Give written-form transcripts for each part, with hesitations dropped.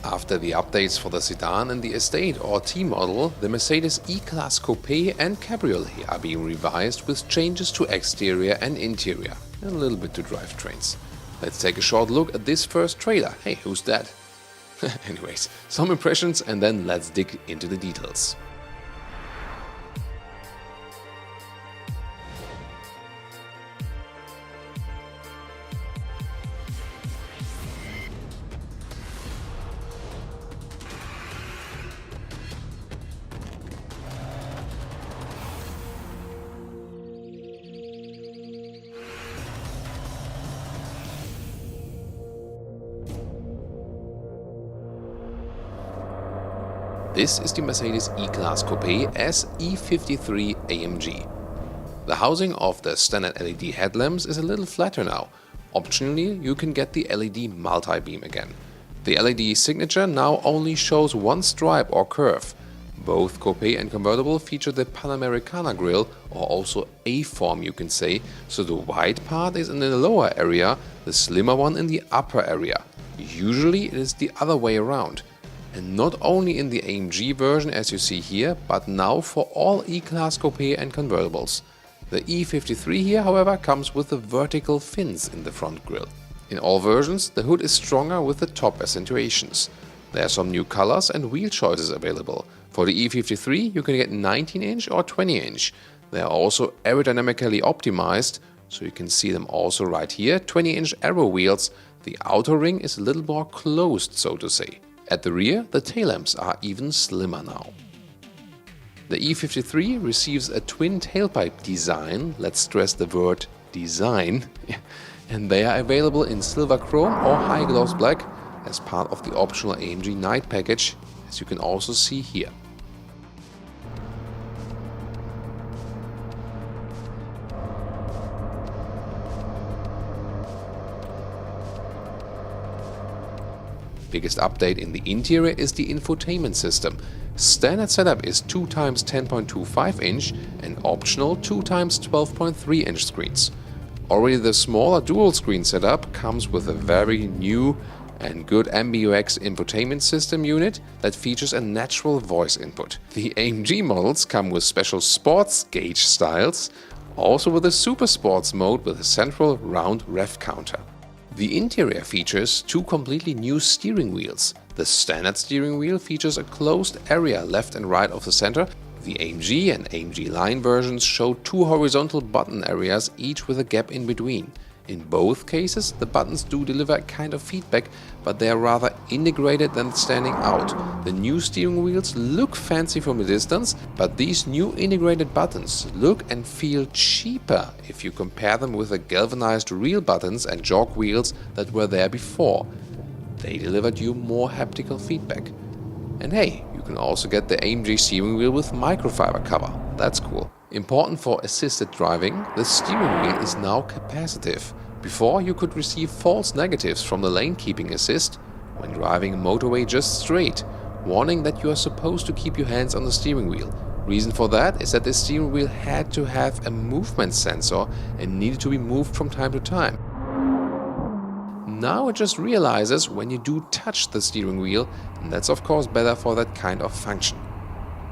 After the updates for the sedan and the Estate or T model, the Mercedes E-Class Coupe and Cabriolet are being revised with changes to exterior and interior, and a little bit to drivetrains. Let's take a short look at this first trailer. Hey, who's that? Anyways, some impressions and then let's dig into the details. This is the Mercedes E-Class Coupe S E53 AMG. The housing of the standard LED headlamps is a little flatter now. Optionally, you can get the LED multi-beam again. The LED signature now only shows one stripe or curve. Both Coupe and Convertible feature the Panamericana grille, or also A-form you can say, so the wide part is in the lower area, the slimmer one in the upper area. Usually it is the other way around. And not only in the AMG version as you see here, but now for all E-Class Coupe and Convertibles. The E53 here, however, comes with the vertical fins in the front grille. In all versions, the hood is stronger with the top accentuations. There are some new colors and wheel choices available. For the E53 you can get 19-inch or 20-inch. They are also aerodynamically optimized, so you can see them also right here, 20-inch aero wheels. The outer ring is a little more closed, so to say. At the rear, the tail lamps are even slimmer now. The E53 receives a twin tailpipe design, let's stress the word design, and they are available in silver chrome or high gloss black as part of the optional AMG Night package, as you can also see here. Biggest update in the interior is the infotainment system. Standard setup is 2x 10.25 inch and optional 2x 12.3 inch screens. Already the smaller dual screen setup comes with a very new and good MBUX infotainment system unit that features a natural voice input. The AMG models come with special sports gauge styles, also with a super sports mode with a central round rev counter. The interior features two completely new steering wheels. The standard steering wheel features a closed area left and right of the center. The AMG and AMG Line versions show two horizontal button areas, each with a gap in between. In both cases, the buttons do deliver a kind of feedback, but they are rather integrated than standing out. The new steering wheels look fancy from a distance, but these new integrated buttons look and feel cheaper if you compare them with the galvanized real buttons and jog wheels that were there before. They delivered you more haptical feedback. And hey, you can also get the AMG steering wheel with microfiber cover. That's cool. Important for assisted driving, the steering wheel is now capacitive. Before, you could receive false negatives from the lane keeping assist when driving a motorway just straight, warning that you are supposed to keep your hands on the steering wheel. Reason for that is that the steering wheel had to have a movement sensor and needed to be moved from time to time. Now it just realizes when you do touch the steering wheel, and that's of course better for that kind of function.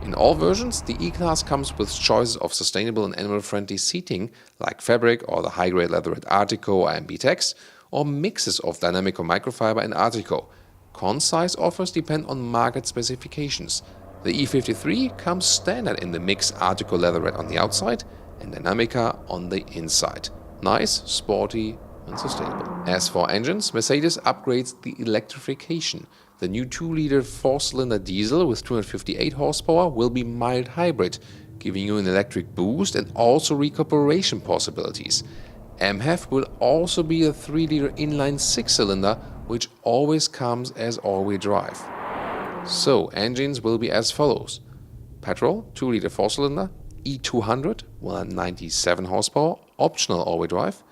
In all versions, the E-Class comes with choices of sustainable and animal-friendly seating like fabric or the high-grade leatherette Artico or MBTEX, or mixes of Dynamico microfiber and Artico. Concise offers depend on market specifications. The E53 comes standard in the mix Artico leatherette on the outside and Dynamica on the inside. Nice, sporty and sustainable. As for engines, Mercedes upgrades the electrification. The new 2-liter 4-cylinder diesel with 258 horsepower will be mild hybrid, giving you an electric boost and also recuperation possibilities. MHEV will also be a 3-liter inline 6-cylinder, which always comes as all-wheel drive. So, engines will be as follows. Petrol, 2-liter 4-cylinder, E200, 197 horsepower, optional all-wheel drive.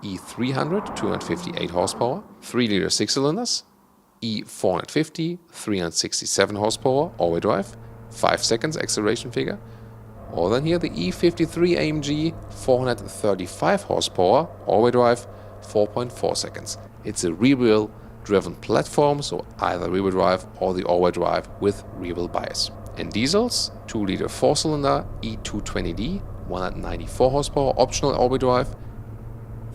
E300, 258 horsepower, 3-liter 6-cylinders. E450, 367 horsepower, all-wheel drive, 5 seconds acceleration figure. Or then here the E53 AMG, 435 horsepower, all-wheel drive, 4.4 seconds. It's a real driven platform, so either rear-wheel drive or the all-wheel drive with rear-wheel bias. In diesels, 2-liter 4-cylinder E220D, 194 horsepower, optional all-wheel drive,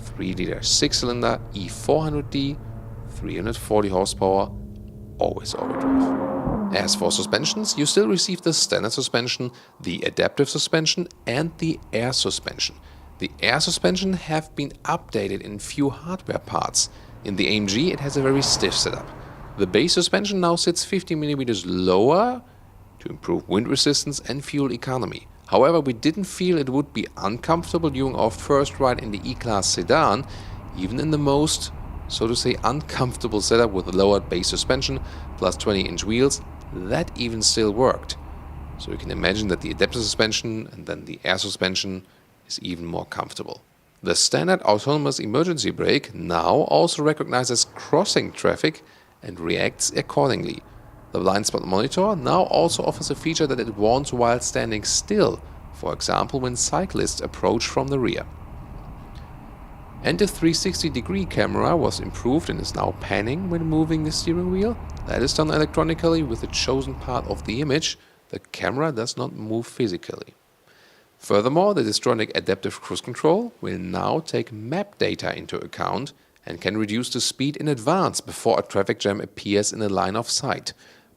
3-liter 6-cylinder E400D, 340 horsepower, always all-wheel drive. As for suspensions, you still receive the standard suspension, the adaptive suspension and the air suspension. The air suspension have been updated in few hardware parts. In the AMG it has a very stiff setup. The base suspension now sits 50mm lower to improve wind resistance and fuel economy. However, we didn't feel it would be uncomfortable during our first ride in the E-Class sedan, even in the most, so to say, uncomfortable setup with a lowered base suspension plus 20-inch wheels. That even still worked. So you can imagine that the adaptive suspension and then the air suspension is even more comfortable. The standard autonomous emergency brake now also recognizes crossing traffic and reacts accordingly. The blind spot monitor now also offers a feature that it warns while standing still, for example when cyclists approach from the rear. And the 360-degree camera was improved and is now panning when moving the steering wheel. That is done electronically with the chosen part of the image. The camera does not move physically. Furthermore, the Distronic Adaptive Cruise Control will now take map data into account and can reduce the speed in advance before a traffic jam appears in a line of sight.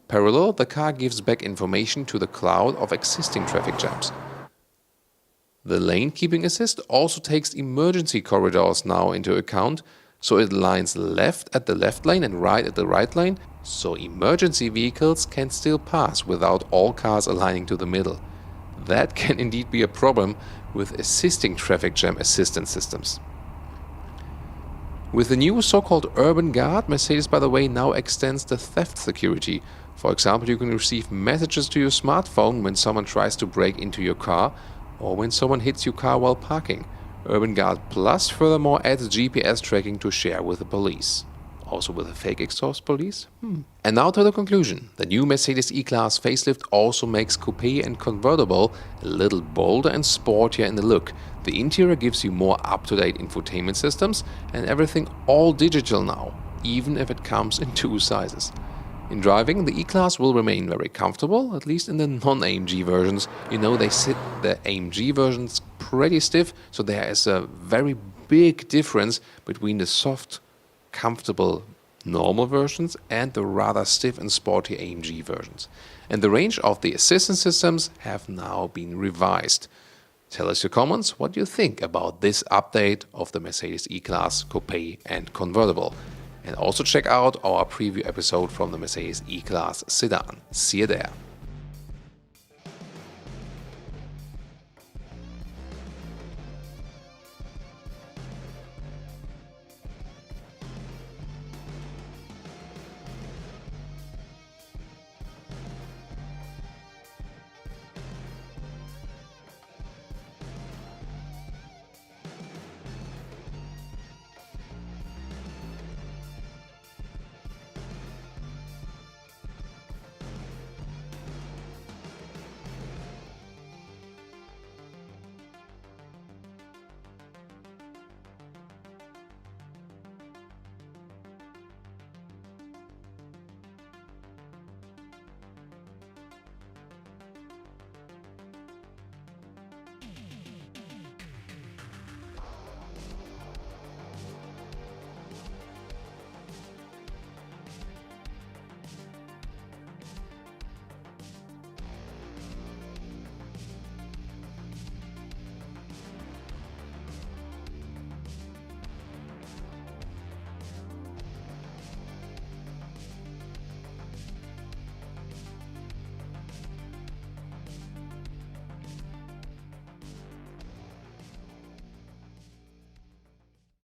Parallel, the car gives back information to the cloud of existing traffic jams. The lane keeping assist also takes emergency corridors now into account, so it lines left at the left lane and right at the right lane, so emergency vehicles can still pass without all cars aligning to the middle. That can indeed be a problem with assisting traffic jam assistance systems. With the new so-called Urban Guard, Mercedes, by the way, now extends the theft security. For example, you can receive messages to your smartphone when someone tries to break into your car or when someone hits your car while parking. Urban Guard Plus furthermore adds GPS tracking to share with the police. Also with a fake exhaust police? And now to the conclusion. The new Mercedes E-Class facelift also makes coupe and convertible a little bolder and sportier in the look. The interior gives you more up-to-date infotainment systems and everything all digital now, even if it comes in two sizes. In driving, the E-Class will remain very comfortable, at least in the non-AMG versions. You know, they sit the AMG versions pretty stiff, so there is a very big difference between the soft, comfortable normal versions and the rather stiff and sporty AMG versions. And the range of the assistance systems have now been revised. Tell us your comments what you think about this update of the Mercedes E-Class Coupe and Convertible. And also check out our preview episode from the Mercedes E-Class Sedan. See you there.